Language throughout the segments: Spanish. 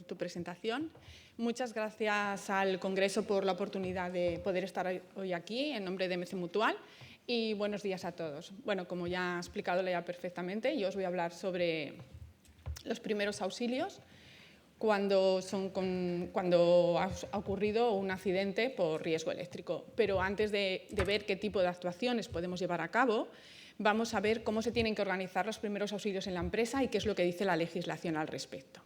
tu presentación. Muchas gracias al Congreso por la oportunidad de poder estar hoy aquí en nombre de MC Mutual y buenos días a todos. Bueno, como ya ha explicado Leia perfectamente, yo os voy a hablar sobre los primeros auxilios cuando ha ocurrido un accidente por riesgo eléctrico. Pero antes de ver qué tipo de actuaciones podemos llevar a cabo, vamos a ver cómo se tienen que organizar los primeros auxilios en la empresa y qué es lo que dice la legislación al respecto.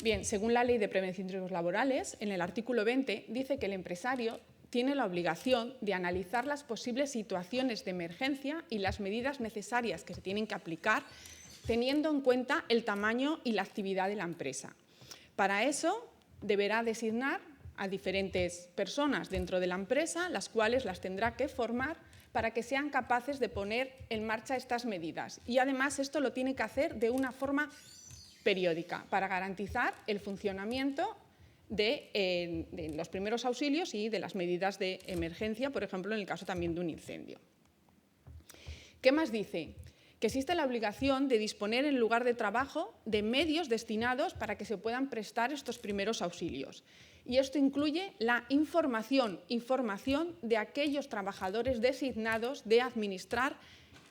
Bien, según la Ley de Prevención de Riesgos Laborales, en el artículo 20 dice que el empresario tiene la obligación de analizar las posibles situaciones de emergencia y las medidas necesarias que se tienen que aplicar teniendo en cuenta el tamaño y la actividad de la empresa. Para eso deberá designar a diferentes personas dentro de la empresa, las cuales las tendrá que formar para que sean capaces de poner en marcha estas medidas. Y además esto lo tiene que hacer de una forma periódica para garantizar el funcionamiento de los primeros auxilios y de las medidas de emergencia, por ejemplo, en el caso también de un incendio. ¿Qué más dice? Que existe la obligación de disponer en el lugar de trabajo de medios destinados para que se puedan prestar estos primeros auxilios. Y esto incluye la información de aquellos trabajadores designados de administrar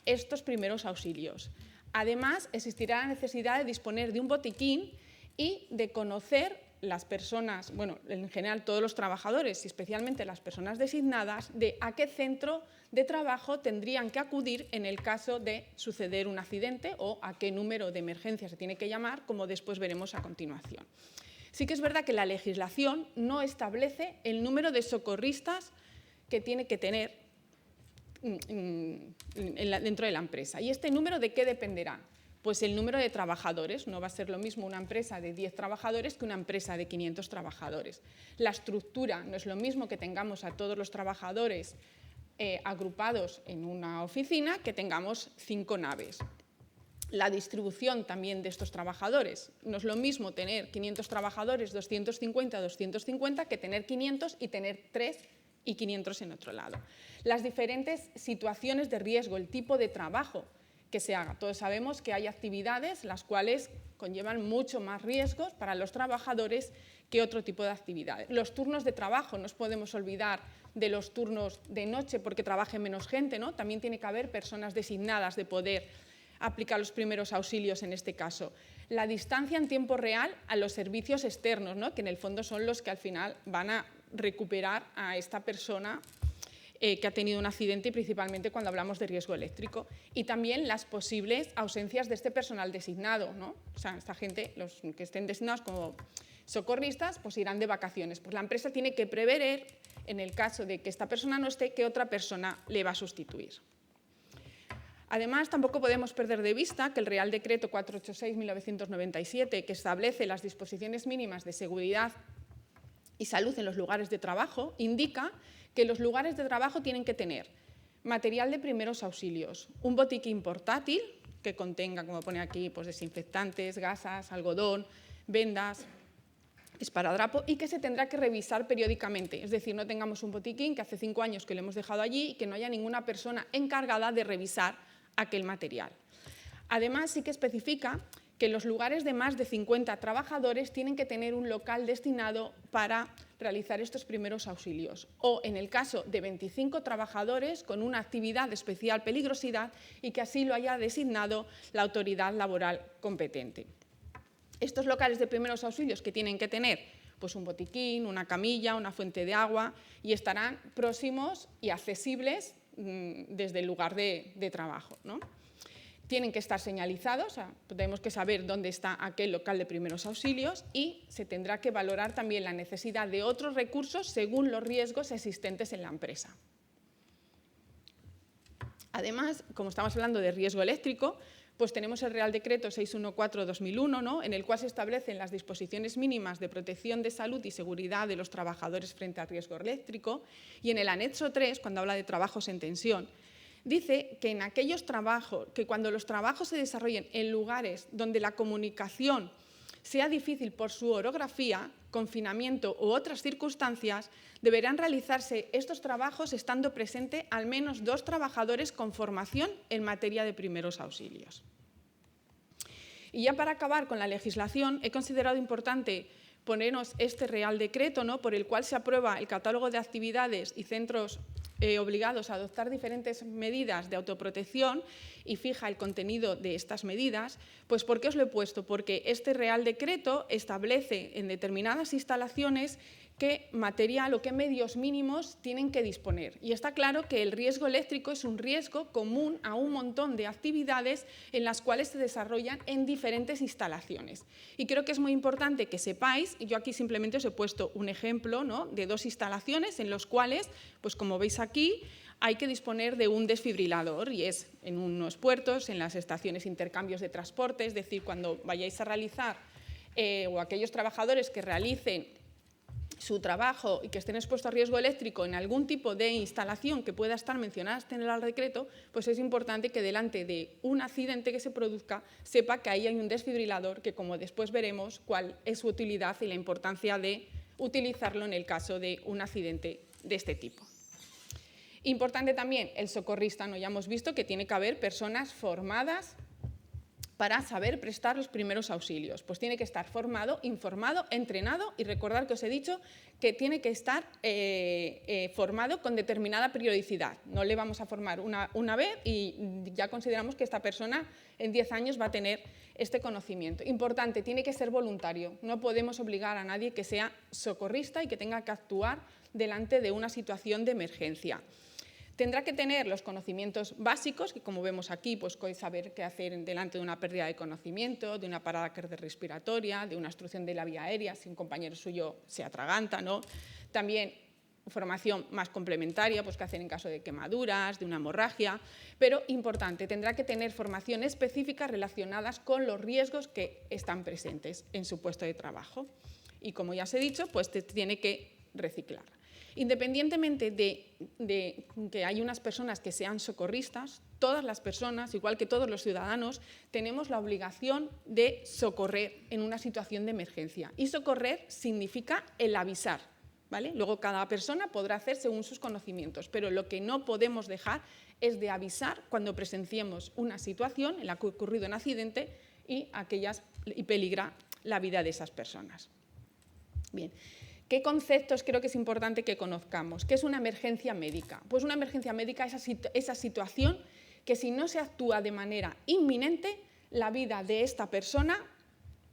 estos primeros auxilios. Además, existirá la necesidad de disponer de un botiquín y de conocer las personas, bueno, en general todos los trabajadores y especialmente las personas designadas, de a qué centro de trabajo tendrían que acudir en el caso de suceder un accidente o a qué número de emergencia se tiene que llamar, como después veremos a continuación. Sí que es verdad que la legislación no establece el número de socorristas que tiene que tener dentro de la empresa. ¿Y este número de qué dependerá? Pues el número de trabajadores. No va a ser lo mismo una empresa de 10 trabajadores que una empresa de 500 trabajadores. La estructura no es lo mismo que tengamos a todos los trabajadores agrupados en una oficina que tengamos 5 naves. La distribución también de estos trabajadores. No es lo mismo tener 500 trabajadores, 250, 250, que tener 500 y tener 3 y 500 en otro lado. Las diferentes situaciones de riesgo, el tipo de trabajo que se haga. Todos sabemos que hay actividades las cuales conllevan mucho más riesgos para los trabajadores que otro tipo de actividades. Los turnos de trabajo, no nos podemos olvidar de los turnos de noche porque trabaje menos gente, ¿no? También tiene que haber personas designadas de poder aplicar los primeros auxilios en este caso. La distancia en tiempo real a los servicios externos, ¿no? Que en el fondo son los que al final van a recuperar a esta persona que ha tenido un accidente, y principalmente cuando hablamos de riesgo eléctrico. Y también las posibles ausencias de este personal designado, ¿no? O sea, esta gente, los que estén designados como socorristas, pues irán de vacaciones. Pues la empresa tiene que prever, en el caso de que esta persona no esté, que otra persona le va a sustituir. Además, tampoco podemos perder de vista que el Real Decreto 486/1997, que establece las disposiciones mínimas de seguridad y salud en los lugares de trabajo, indica que los lugares de trabajo tienen que tener material de primeros auxilios, un botiquín portátil que contenga, como pone aquí, pues desinfectantes, gasas, algodón, vendas, esparadrapo, y que se tendrá que revisar periódicamente. Es decir, no tengamos un botiquín que hace 5 años que lo hemos dejado allí y que no haya ninguna persona encargada de revisar aquel material. Además, sí que especifica que los lugares de más de 50 trabajadores tienen que tener un local destinado para realizar estos primeros auxilios, o en el caso de 25 trabajadores con una actividad de especial peligrosidad y que así lo haya designado la autoridad laboral competente. Estos locales de primeros auxilios que tienen que tener pues un botiquín, una camilla, una fuente de agua, y estarán próximos y accesibles desde el lugar de trabajo, ¿no? Tienen que estar señalizados, o sea, tenemos que saber dónde está aquel local de primeros auxilios, y se tendrá que valorar también la necesidad de otros recursos según los riesgos existentes en la empresa. Además, como estamos hablando de riesgo eléctrico, pues tenemos el Real Decreto 614/2001, ¿no? En el cual se establecen las disposiciones mínimas de protección de salud y seguridad de los trabajadores frente al riesgo eléctrico, y en el anexo 3, cuando habla de trabajos en tensión, dice que en aquellos trabajos, que cuando los trabajos se desarrollen en lugares donde la comunicación sea difícil por su orografía, confinamiento u otras circunstancias, deberán realizarse estos trabajos estando presente al menos 2 trabajadores con formación en materia de primeros auxilios. Y ya para acabar con la legislación, he considerado importante ponernos este Real Decreto, ¿no?, por el cual se aprueba el catálogo de actividades y centros obligados a adoptar diferentes medidas de autoprotección y fija el contenido de estas medidas. Pues ¿por qué os lo he puesto? Porque este Real Decreto establece en determinadas instalaciones qué material o qué medios mínimos tienen que disponer. Y está claro que el riesgo eléctrico es un riesgo común a un montón de actividades en las cuales se desarrollan en diferentes instalaciones. Y creo que es muy importante que sepáis, y yo aquí simplemente os he puesto un ejemplo, ¿no?, de 2 instalaciones en los cuales, pues como veis aquí, hay que disponer de un desfibrilador, y es en unos puertos, en las estaciones intercambios de transporte, es decir, cuando vayáis a realizar, o aquellos trabajadores que realicen su trabajo y que estén expuestos a riesgo eléctrico en algún tipo de instalación que pueda estar mencionada en el decreto, pues es importante que delante de un accidente que se produzca sepa que ahí hay un desfibrilador que, como después veremos, cuál es su utilidad y la importancia de utilizarlo en el caso de un accidente de este tipo. Importante también el socorrista, ¿no? Ya hemos visto que tiene que haber personas formadas para saber prestar los primeros auxilios. Pues tiene que estar formado, informado, entrenado, y recordar que os he dicho que tiene que estar formado con determinada periodicidad. No le vamos a formar una vez y ya consideramos que esta persona en 10 años va a tener este conocimiento. Importante, tiene que ser voluntario. No podemos obligar a nadie que sea socorrista y que tenga que actuar delante de una situación de emergencia. Tendrá que tener los conocimientos básicos, que como vemos aquí, pues saber qué hacer delante de una pérdida de conocimiento, de una parada cardiorrespiratoria, de una obstrucción de la vía aérea, si un compañero suyo se atraganta, ¿no? También formación más complementaria, pues qué hacer en caso de quemaduras, de una hemorragia, pero importante, tendrá que tener formación específica relacionadas con los riesgos que están presentes en su puesto de trabajo. Y como ya os he dicho, pues tiene que reciclar. Independientemente de que hay unas personas que sean socorristas, todas las personas, igual que todos los ciudadanos, tenemos la obligación de socorrer en una situación de emergencia. Y socorrer significa el avisar, ¿vale? Luego cada persona podrá hacer según sus conocimientos, pero lo que no podemos dejar es de avisar cuando presenciemos una situación en la que ha ocurrido un accidente y peligra la vida de esas personas. Bien. ¿Qué conceptos creo que es importante que conozcamos? ¿Qué es una emergencia médica? Pues una emergencia médica es esa situación que, si no se actúa de manera inminente, la vida de esta persona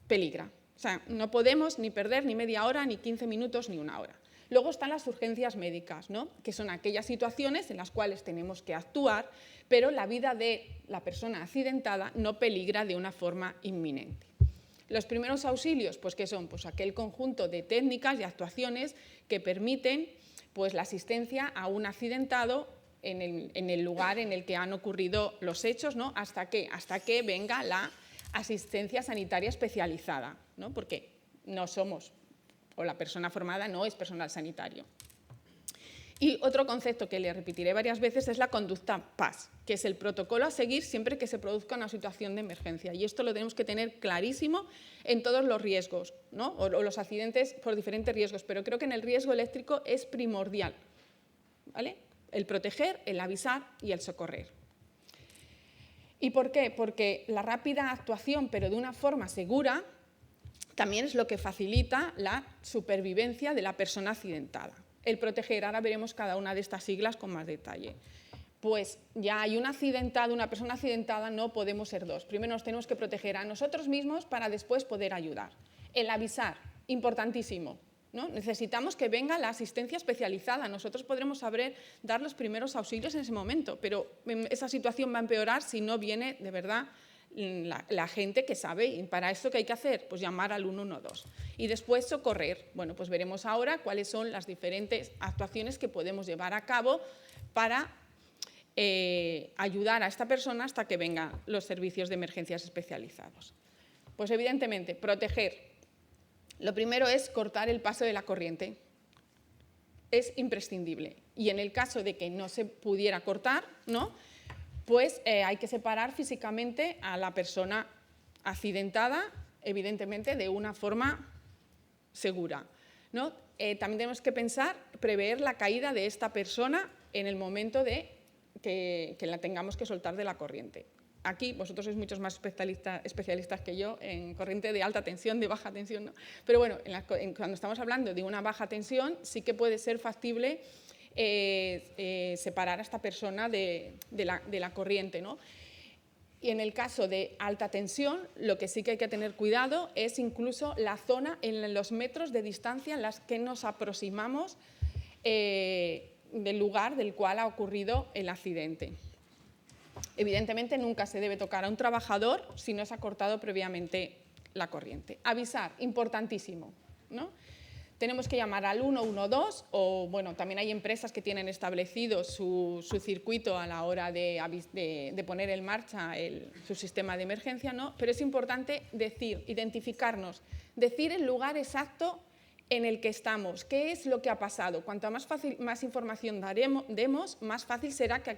peligra. O sea, no podemos ni perder ni media hora, ni 15 minutos, ni una hora. Luego están las urgencias médicas, ¿no?, que son aquellas situaciones en las cuales tenemos que actuar, pero la vida de la persona accidentada no peligra de una forma inminente. Los primeros auxilios, pues ¿qué son? Pues aquel conjunto de técnicas y actuaciones que permiten, pues, la asistencia a un accidentado en el lugar en el que han ocurrido los hechos, ¿no?, hasta que venga la asistencia sanitaria especializada, ¿no?, porque no somos, o la persona formada no es personal sanitario. Y otro concepto que le repetiré varias veces es la conducta PAS, que es el protocolo a seguir siempre que se produzca una situación de emergencia. Y esto lo tenemos que tener clarísimo en todos los riesgos, ¿no?, o los accidentes por diferentes riesgos, pero creo que en el riesgo eléctrico es primordial, ¿vale?, el proteger, el avisar y el socorrer. ¿Y por qué? Porque la rápida actuación, pero de una forma segura, también es lo que facilita la supervivencia de la persona accidentada. El proteger, ahora veremos cada una de estas siglas con más detalle. Pues ya hay un accidentado, una persona accidentada, no podemos ser dos. Primero nos tenemos que proteger a nosotros mismos para después poder ayudar. El avisar, importantísimo, ¿no? Necesitamos que venga la asistencia especializada. Nosotros podremos saber dar los primeros auxilios en ese momento, pero esa situación va a empeorar si no viene de verdad la gente que sabe. Y para eso, ¿qué hay que hacer? Pues llamar al 112. Y después socorrer. Bueno, pues veremos ahora cuáles son las diferentes actuaciones que podemos llevar a cabo para ayudar a esta persona hasta que vengan los servicios de emergencias especializados. Pues evidentemente, proteger. Lo primero es cortar el paso de la corriente. Es imprescindible. Y en el caso de que no se pudiera cortar, ¿no?, pues hay que separar físicamente a la persona accidentada, evidentemente de una forma segura, ¿no? También tenemos que prever la caída de esta persona en el momento de que la tengamos que soltar de la corriente. aquí vosotros sois muchos más especialistas que yo en corriente de alta tensión, de baja tensión, ¿no? Pero bueno, cuando estamos hablando de una baja tensión, sí que puede ser factible separar a esta persona de la corriente, ¿no? Y en el caso de alta tensión, lo que sí que hay que tener cuidado es incluso la zona en los metros de distancia en las que nos aproximamos del lugar del cual ha ocurrido el accidente. Evidentemente, nunca se debe tocar a un trabajador si no se ha cortado previamente la corriente. Avisar, importantísimo, ¿no? Tenemos que llamar al 112 o, bueno, también hay empresas que tienen establecido su circuito a la hora de poner en marcha su sistema de emergencia, ¿no? Pero es importante identificarnos, decir el lugar exacto en el que estamos, qué es lo que ha pasado. Cuanto más información demos, más fácil será que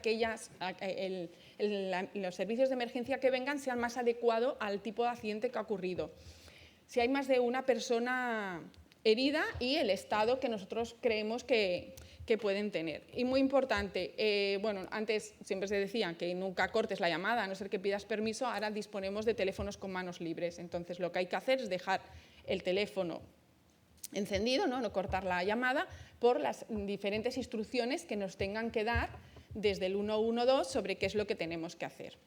los servicios de emergencia que vengan sean más adecuados al tipo de accidente que ha ocurrido. Si hay más de una persona herida y el estado que nosotros creemos que pueden tener. Y muy importante, bueno, antes siempre se decía que nunca cortes la llamada, a no ser que pidas permiso, ahora disponemos de teléfonos con manos libres. Entonces, lo que hay que hacer es dejar el teléfono encendido, no cortar la llamada, por las diferentes instrucciones que nos tengan que dar desde el 112 sobre qué es lo que tenemos que hacer.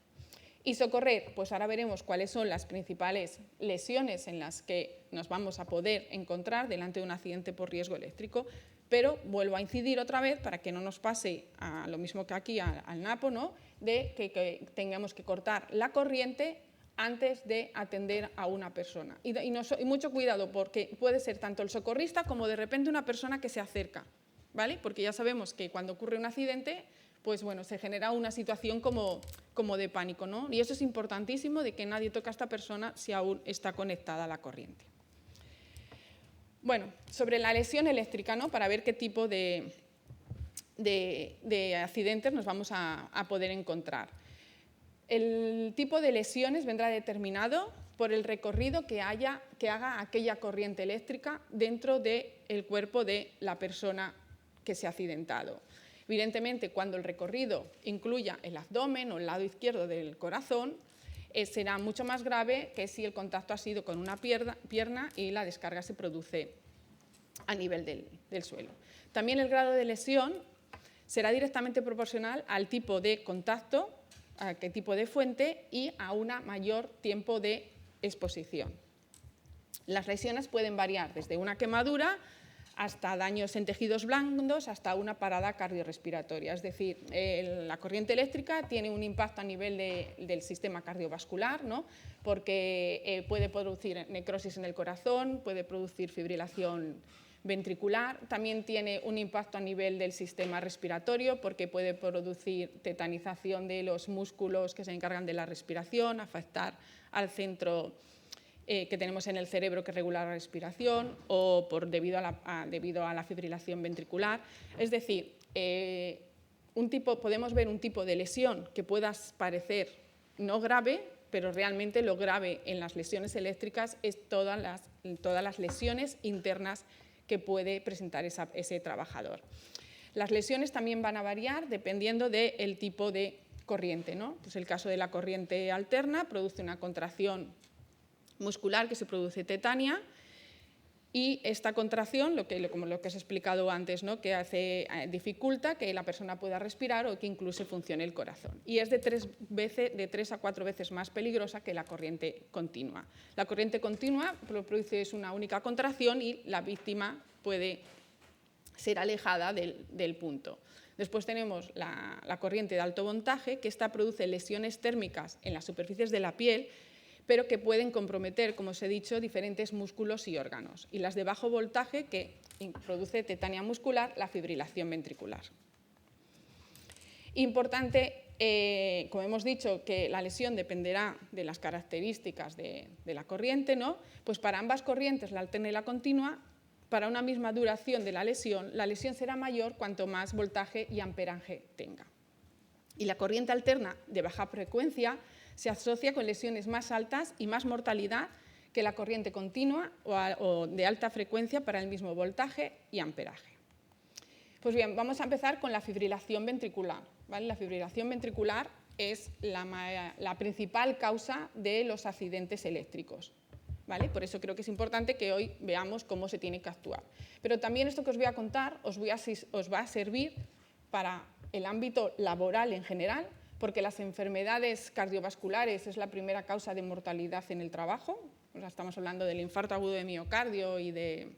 Y socorrer, pues ahora veremos cuáles son las principales lesiones en las que nos vamos a poder encontrar delante de un accidente por riesgo eléctrico, pero vuelvo a incidir otra vez para que no nos pase a lo mismo que aquí al NAPO, ¿no? De que tengamos que cortar la corriente antes de atender a una persona. Y mucho cuidado, porque puede ser tanto el socorrista como de repente una persona que se acerca, ¿vale? Porque ya sabemos que cuando ocurre un accidente, pues bueno, se genera una situación como de pánico, ¿no? Y eso es importantísimo, de que nadie toque a esta persona si aún está conectada a la corriente. Bueno, sobre la lesión eléctrica, ¿no? Para ver qué tipo de accidentes nos vamos a poder encontrar. El tipo de lesiones vendrá determinado por el recorrido que haga aquella corriente eléctrica dentro del cuerpo de la persona que se ha accidentado. Evidentemente, cuando el recorrido incluya el abdomen o el lado izquierdo del corazón, será mucho más grave que si el contacto ha sido con una pierna y la descarga se produce a nivel del suelo. También el grado de lesión será directamente proporcional al tipo de contacto, a qué tipo de fuente y a un mayor tiempo de exposición. Las lesiones pueden variar desde una quemadura hasta daños en tejidos blandos, hasta una parada cardiorrespiratoria. Es decir, la corriente eléctrica tiene un impacto a nivel del sistema cardiovascular, ¿no? Porque puede producir necrosis en el corazón, puede producir fibrilación ventricular, también tiene un impacto a nivel del sistema respiratorio porque puede producir tetanización de los músculos que se encargan de la respiración, afectar al centro que tenemos en el cerebro que regula la respiración o debido a la fibrilación ventricular. Es decir, podemos ver un tipo de lesión que pueda parecer no grave, pero realmente lo grave en las lesiones eléctricas es todas las lesiones internas que puede presentar ese trabajador. Las lesiones también van a variar dependiendo del tipo de corriente, ¿no? Pues el caso de la corriente alterna produce una contracción muscular que se produce tetania y esta contracción, como lo que os he explicado antes, ¿no? Que dificulta que la persona pueda respirar o que incluso funcione el corazón. Y es de 3 a 4 veces más peligrosa que la corriente continua. La corriente continua produce una única contracción y la víctima puede ser alejada del punto. Después tenemos la corriente de alto voltaje, que esta produce lesiones térmicas en las superficies de la piel, pero que pueden comprometer, como os he dicho, diferentes músculos y órganos. Y las de bajo voltaje, que produce tetania muscular, la fibrilación ventricular. Importante, como hemos dicho, que la lesión dependerá de las características de la corriente, ¿no? Pues para ambas corrientes, la alterna y la continua, para una misma duración de la lesión será mayor cuanto más voltaje y amperaje tenga. Y la corriente alterna de baja frecuencia se asocia con lesiones más altas y más mortalidad que la corriente continua o de alta frecuencia para el mismo voltaje y amperaje. Pues bien, vamos a empezar con la fibrilación ventricular, ¿vale? La fibrilación ventricular es la principal causa de los accidentes eléctricos. ¿Vale? Por eso creo que es importante que hoy veamos cómo se tiene que actuar. Pero también esto que os voy a contar os va a servir para el ámbito laboral en general, porque las enfermedades cardiovasculares es la primera causa de mortalidad en el trabajo. O sea, estamos hablando del infarto agudo de miocardio y de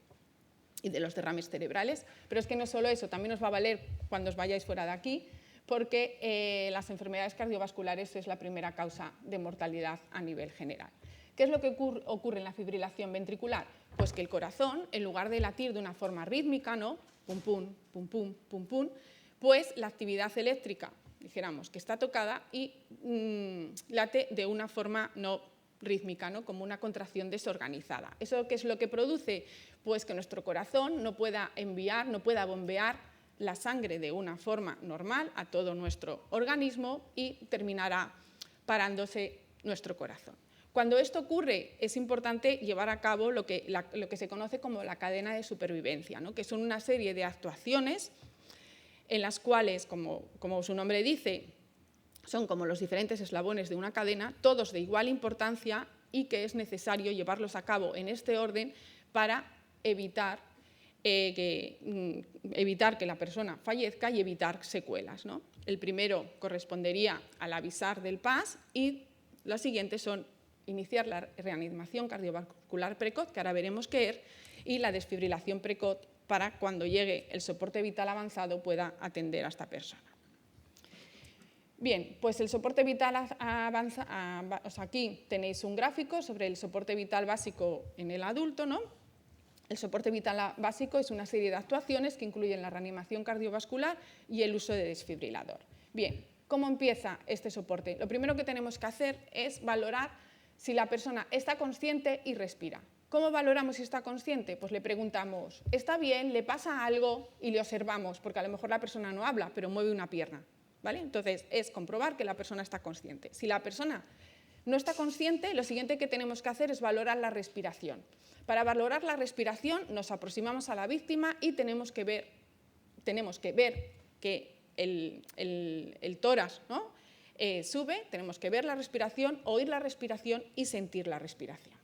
los derrames cerebrales, pero es que no solo eso, también os va a valer cuando os vayáis fuera de aquí, porque las enfermedades cardiovasculares es la primera causa de mortalidad a nivel general. ¿Qué es lo que ocurre en la fibrilación ventricular? Pues que el corazón, en lugar de latir de una forma rítmica, ¿no? Pum, pum, pum, pum, pum, pum, pues la actividad eléctrica, dijéramos, que está tocada y late de una forma no rítmica, ¿no? Como una contracción desorganizada. ¿Eso qué es lo que produce? Pues que nuestro corazón no pueda enviar, no pueda bombear la sangre de una forma normal a todo nuestro organismo y terminará parándose nuestro corazón. Cuando esto ocurre, es importante llevar a cabo lo que se conoce como la cadena de supervivencia, ¿no? Que son una serie de actuaciones en las cuales, como su nombre dice, son como los diferentes eslabones de una cadena, todos de igual importancia y que es necesario llevarlos a cabo en este orden para evitar que la persona fallezca y evitar secuelas, ¿no? El primero correspondería al avisar del PAS y los siguientes son iniciar la reanimación cardiovascular precoz, que ahora veremos qué es, y la desfibrilación precoz para cuando llegue el soporte vital avanzado pueda atender a esta persona. Bien, pues el soporte vital avanzado, aquí tenéis un gráfico sobre el soporte vital básico en el adulto, ¿no? El soporte vital básico es una serie de actuaciones que incluyen la reanimación cardiovascular y el uso de desfibrilador. Bien, ¿cómo empieza este soporte? Lo primero que tenemos que hacer es valorar si la persona está consciente y respira. ¿Cómo valoramos si está consciente? Pues le preguntamos, ¿está bien? ¿Le pasa algo? Y le observamos, porque a lo mejor la persona no habla, pero mueve una pierna, ¿vale? Entonces, es comprobar que la persona está consciente. Si la persona no está consciente, lo siguiente que tenemos que hacer es valorar la respiración. Para valorar la respiración, nos aproximamos a la víctima y tenemos que ver que el tórax, ¿no? Sube, tenemos que ver la respiración, oír la respiración y sentir la respiración.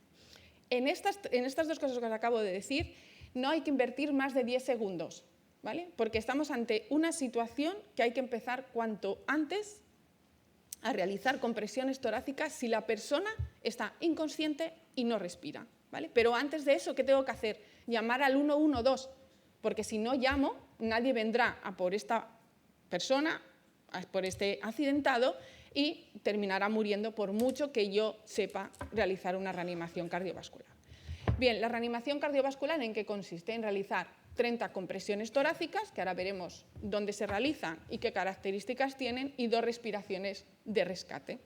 En estas dos cosas que os acabo de decir, no hay que invertir más de 10 segundos, ¿vale? Porque estamos ante una situación que hay que empezar cuanto antes a realizar compresiones torácicas si la persona está inconsciente y no respira, ¿vale? Pero antes de eso, ¿qué tengo que hacer? Llamar al 112, porque si no llamo, nadie vendrá a por esta persona, por este accidentado, y terminará muriendo por mucho que yo sepa realizar una reanimación cardiovascular. Bien, la reanimación cardiovascular, ¿en qué consiste? En realizar 30 compresiones torácicas, que ahora veremos dónde se realizan y qué características tienen, y 2 respiraciones de rescate.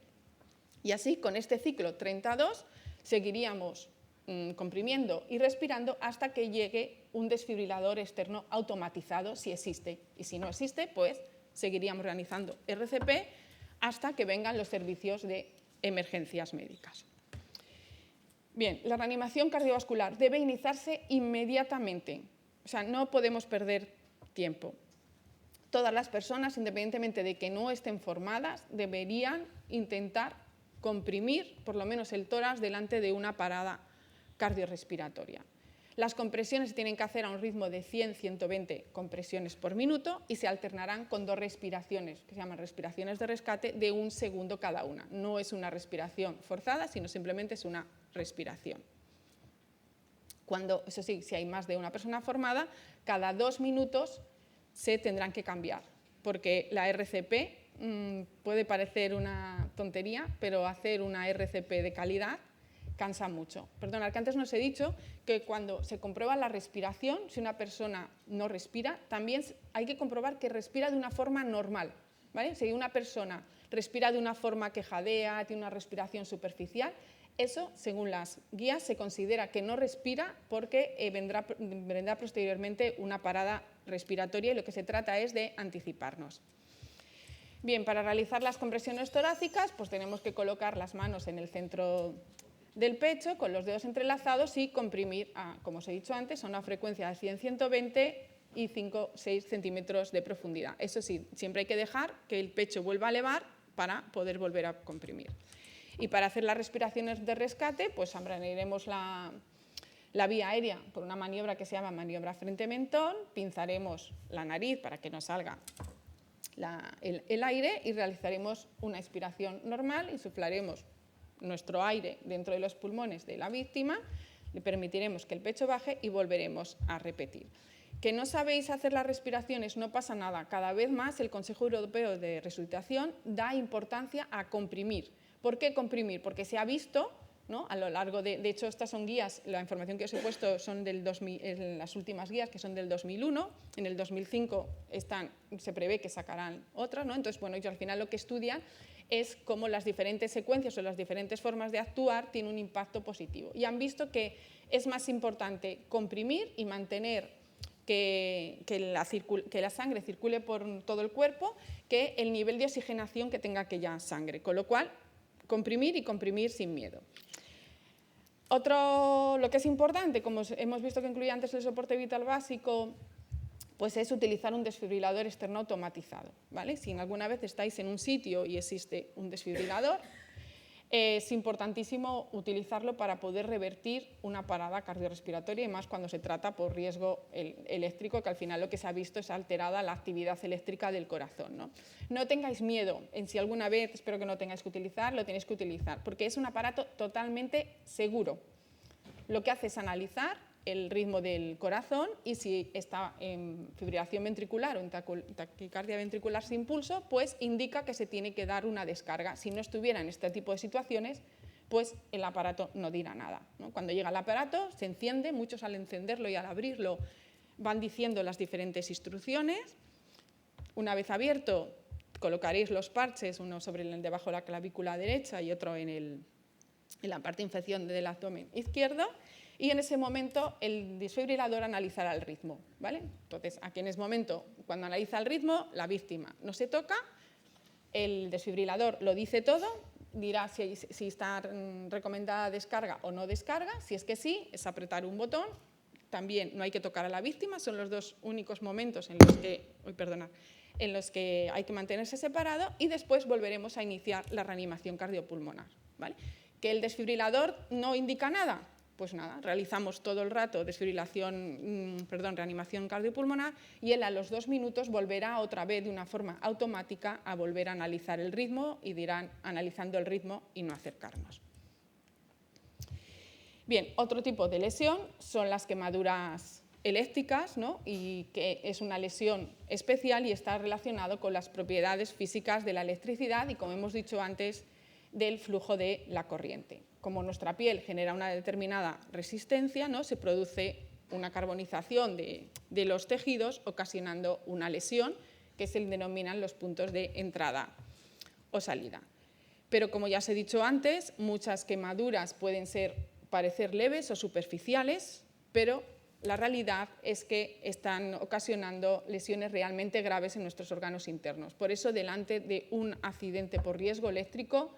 Y así, con este ciclo 32, seguiríamos comprimiendo y respirando hasta que llegue un desfibrilador externo automatizado, si existe. Y si no existe, pues seguiríamos realizando RCP hasta que vengan los servicios de emergencias médicas. Bien, la reanimación cardiovascular debe iniciarse inmediatamente. O sea, no podemos perder tiempo. Todas las personas, independientemente de que no estén formadas, deberían intentar comprimir por lo menos el tórax delante de una parada cardiorrespiratoria. Las compresiones se tienen que hacer a un ritmo de 100-120 compresiones por minuto y se alternarán con 2 respiraciones, que se llaman respiraciones de rescate, de 1 segundo cada una. No es una respiración forzada, sino simplemente es una respiración. Eso sí, si hay más de una persona formada, cada 2 minutos se tendrán que cambiar, porque la RCP puede parecer una tontería, pero hacer una RCP de calidad cansa mucho. Perdonad, que antes no os he dicho que cuando se comprueba la respiración, si una persona no respira, también hay que comprobar que respira de una forma normal, ¿vale? Si una persona respira de una forma que jadea, tiene una respiración superficial, eso, según las guías, se considera que no respira porque vendrá posteriormente una parada respiratoria y lo que se trata es de anticiparnos. Bien, para realizar las compresiones torácicas, pues tenemos que colocar las manos en el centro del pecho con los dedos entrelazados y comprimir, como os he dicho antes, a una frecuencia de 100-120 y 5-6 centímetros de profundidad. Eso sí, siempre hay que dejar que el pecho vuelva a elevar para poder volver a comprimir. Y para hacer las respiraciones de rescate, pues abriremos la vía aérea por una maniobra que se llama maniobra frente-mentón, pinzaremos la nariz para que no salga el aire y realizaremos una expiración normal, insuflaremos nuestro aire dentro de los pulmones de la víctima, le permitiremos que el pecho baje y volveremos a repetir. Que no sabéis hacer las respiraciones, no pasa nada. Cada vez más el Consejo Europeo de Resucitación da importancia a comprimir. ¿Por qué comprimir? Porque se ha visto, ¿no?, a lo largo de hecho, estas son guías, la información que os he puesto son las últimas guías, que son del 2001, en el 2005 se prevé que sacarán otras, ¿no? Entonces, bueno, ellos al final lo que estudian es cómo las diferentes secuencias o las diferentes formas de actuar tienen un impacto positivo. Y han visto que es más importante comprimir y mantener que la sangre circule por todo el cuerpo que el nivel de oxigenación que tenga aquella sangre, con lo cual comprimir y comprimir sin miedo. Lo que es importante, como hemos visto que incluía antes el soporte vital básico, pues es utilizar un desfibrilador externo automatizado, ¿vale? Si alguna vez estáis en un sitio y existe un desfibrilador, es importantísimo utilizarlo para poder revertir una parada cardiorrespiratoria y más cuando se trata por riesgo eléctrico, que al final lo que se ha visto es alterada la actividad eléctrica del corazón, ¿no? No tengáis miedo en si alguna vez, espero que no tengáis que utilizar, lo tenéis que utilizar, porque es un aparato totalmente seguro. Lo que hace es analizar el ritmo del corazón y si está en fibrilación ventricular o en taquicardia ventricular sin pulso, pues indica que se tiene que dar una descarga. Si no estuviera en este tipo de situaciones, pues el aparato no dirá nada, ¿no? Cuando llega el aparato se enciende, muchos al encenderlo y al abrirlo van diciendo las diferentes instrucciones. Una vez abierto, colocaréis los parches, uno debajo de la clavícula derecha y otro en la parte inferior del abdomen izquierdo, y en ese momento el desfibrilador analizará el ritmo, ¿vale? Entonces, aquí en ese momento, cuando analiza el ritmo, la víctima no se toca, el desfibrilador lo dice todo, dirá si está recomendada descarga o no descarga. Si es que sí, es apretar un botón. También no hay que tocar a la víctima, son los dos únicos momentos en los que hay que mantenerse separado, y después volveremos a iniciar la reanimación cardiopulmonar, ¿vale? ¿Que el desfibrilador no indica nada? Pues nada, realizamos todo el rato reanimación cardiopulmonar y él a los 2 minutos volverá otra vez de una forma automática a volver a analizar el ritmo y dirán analizando el ritmo y no acercarnos. Bien, otro tipo de lesión son las quemaduras eléctricas, ¿no? Y que es una lesión especial y está relacionado con las propiedades físicas de la electricidad y, como hemos dicho antes, del flujo de la corriente. Como nuestra piel genera una determinada resistencia, ¿no?, se produce una carbonización de los tejidos, ocasionando una lesión que se denominan los puntos de entrada o salida. Pero, como ya os he dicho antes, muchas quemaduras pueden parecer leves o superficiales, pero la realidad es que están ocasionando lesiones realmente graves en nuestros órganos internos. Por eso, delante de un accidente por riesgo eléctrico,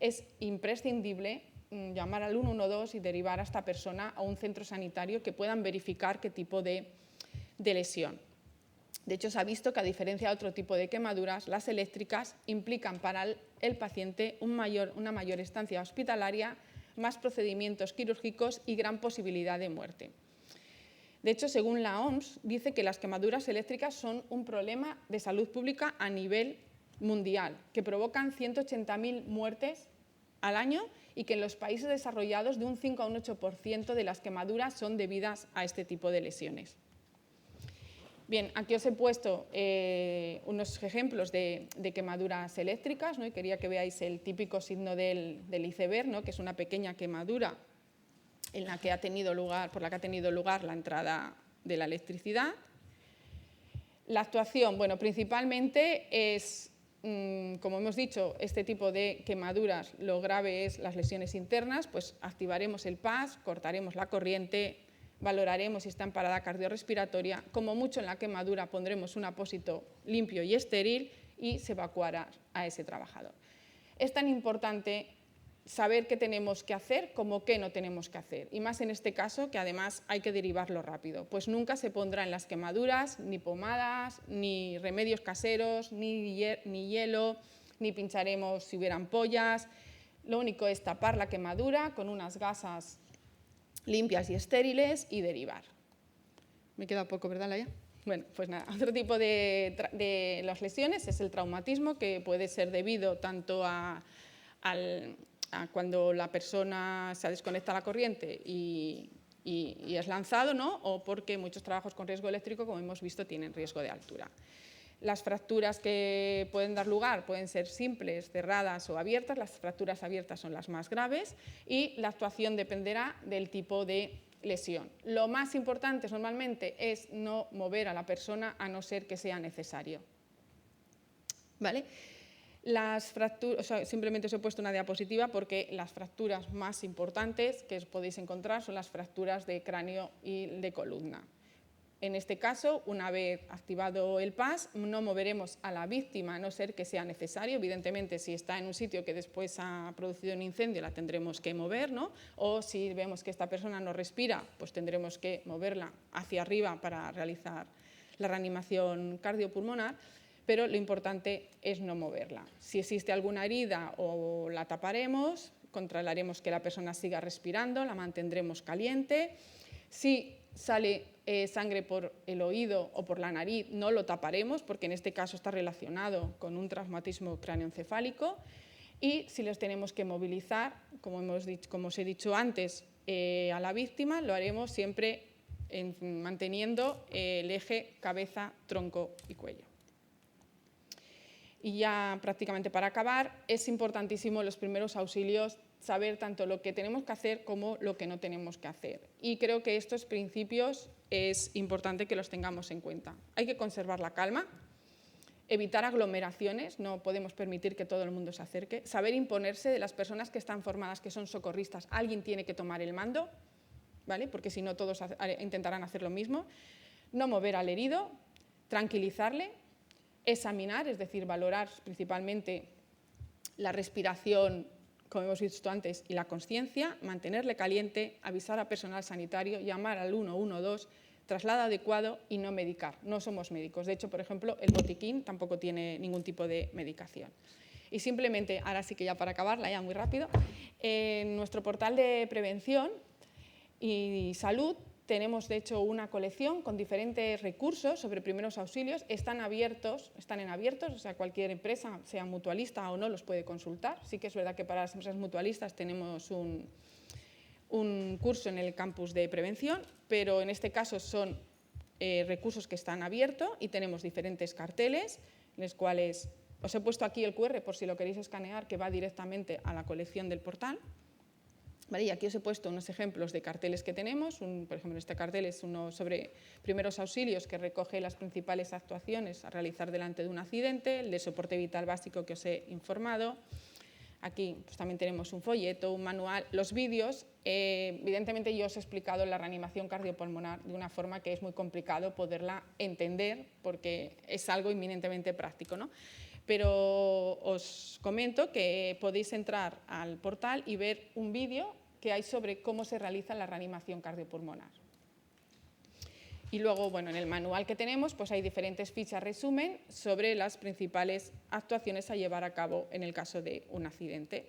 es imprescindible llamar al 112 y derivar a esta persona a un centro sanitario que puedan verificar qué tipo de lesión. De hecho, se ha visto que, a diferencia de otro tipo de quemaduras, las eléctricas implican para el paciente una mayor estancia hospitalaria, más procedimientos quirúrgicos y gran posibilidad de muerte. De hecho, según la OMS, dice que las quemaduras eléctricas son un problema de salud pública a nivel mundial, que provocan 180.000 muertes al año y que en los países desarrollados de un 5 a un 8% de las quemaduras son debidas a este tipo de lesiones. Bien, aquí os he puesto unos ejemplos de quemaduras eléctricas, ¿no? Y quería que veáis el típico signo del iceberg, ¿no?, que es una pequeña quemadura por la que ha tenido lugar la entrada de la electricidad. La actuación, bueno, principalmente es, como hemos dicho, este tipo de quemaduras, lo grave es las lesiones internas, pues activaremos el PAS, cortaremos la corriente, valoraremos si está en parada cardiorrespiratoria, como mucho en la quemadura pondremos un apósito limpio y estéril y se evacuará a ese trabajador. Es tan importante saber qué tenemos que hacer como qué no tenemos que hacer, y más en este caso que además hay que derivarlo rápido, pues nunca se pondrá en las quemaduras ni pomadas, ni remedios caseros, ni hielo, ni pincharemos si hubiera ampollas. Lo único es tapar la quemadura con unas gasas limpias y estériles y derivar. Me queda poco, ¿verdad, Laia? Bueno, pues nada, otro tipo de las lesiones es el traumatismo, que puede ser debido tanto a cuando la persona se desconecta la corriente y es lanzado, ¿no? O porque muchos trabajos con riesgo eléctrico, como hemos visto, tienen riesgo de altura. Las fracturas que pueden dar lugar pueden ser simples, cerradas o abiertas. Las fracturas abiertas son las más graves y la actuación dependerá del tipo de lesión. Lo más importante normalmente es no mover a la persona a no ser que sea necesario. ¿Vale? Las fracturas, simplemente os he puesto una diapositiva porque las fracturas más importantes que podéis encontrar son las fracturas de cráneo y de columna. En este caso, una vez activado el PAS, no moveremos a la víctima a no ser que sea necesario. Evidentemente, si está en un sitio que después ha producido un incendio, la tendremos que mover, ¿no? O si vemos que esta persona no respira, pues tendremos que moverla hacia arriba para realizar la reanimación cardiopulmonar, pero lo importante es no moverla. Si existe alguna herida, o la taparemos, controlaremos que la persona siga respirando, la mantendremos caliente. Si sale sangre por el oído o por la nariz, no lo taparemos porque en este caso está relacionado con un traumatismo cráneoencefálico. Y si los tenemos que movilizar, como os he dicho antes, a la víctima, lo haremos siempre manteniendo el eje cabeza, tronco y cuello. Y ya prácticamente para acabar, es importantísimo los primeros auxilios, saber tanto lo que tenemos que hacer como lo que no tenemos que hacer. Y creo que estos principios es importante que los tengamos en cuenta. Hay que conservar la calma, evitar aglomeraciones, no podemos permitir que todo el mundo se acerque, saber imponerse de las personas que están formadas, que son socorristas. Alguien tiene que tomar el mando, ¿vale? Porque si no todos intentarán hacer lo mismo. No mover al herido, tranquilizarle, examinar, es decir, valorar principalmente la respiración, como hemos visto antes, y la consciencia, mantenerle caliente, avisar a personal sanitario, llamar al 112, traslado adecuado y no medicar. No somos médicos. De hecho, por ejemplo, el botiquín tampoco tiene ningún tipo de medicación. Y simplemente, ahora sí que ya para acabarla, ya muy rápido, en nuestro portal de prevención y salud tenemos, de hecho, una colección con diferentes recursos sobre primeros auxilios. Están en abiertos, o sea, cualquier empresa, sea mutualista o no, los puede consultar. Sí que es verdad que para las empresas mutualistas tenemos un curso en el campus de prevención, pero en este caso son recursos que están abiertos y tenemos diferentes carteles, en los cuales os he puesto aquí el QR por si lo queréis escanear, que va directamente a la colección del portal. Vale, y aquí os he puesto unos ejemplos de carteles que tenemos. Por ejemplo, este cartel es uno sobre primeros auxilios que recoge las principales actuaciones a realizar delante de un accidente, el de soporte vital básico que os he informado. Aquí pues, también tenemos un folleto, un manual, los vídeos. Evidentemente yo os he explicado la reanimación cardiopulmonar de una forma que es muy complicado poderla entender porque es algo inminentemente práctico, ¿no? Pero os comento que podéis entrar al portal y ver un vídeo que hay sobre cómo se realiza la reanimación cardiopulmonar. Y luego, bueno, en el manual que tenemos pues hay diferentes fichas resumen sobre las principales actuaciones a llevar a cabo en el caso de un accidente.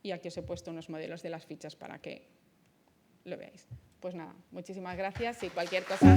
Y aquí os he puesto unos modelos de las fichas para que lo veáis. Pues nada, muchísimas gracias y cualquier cosa.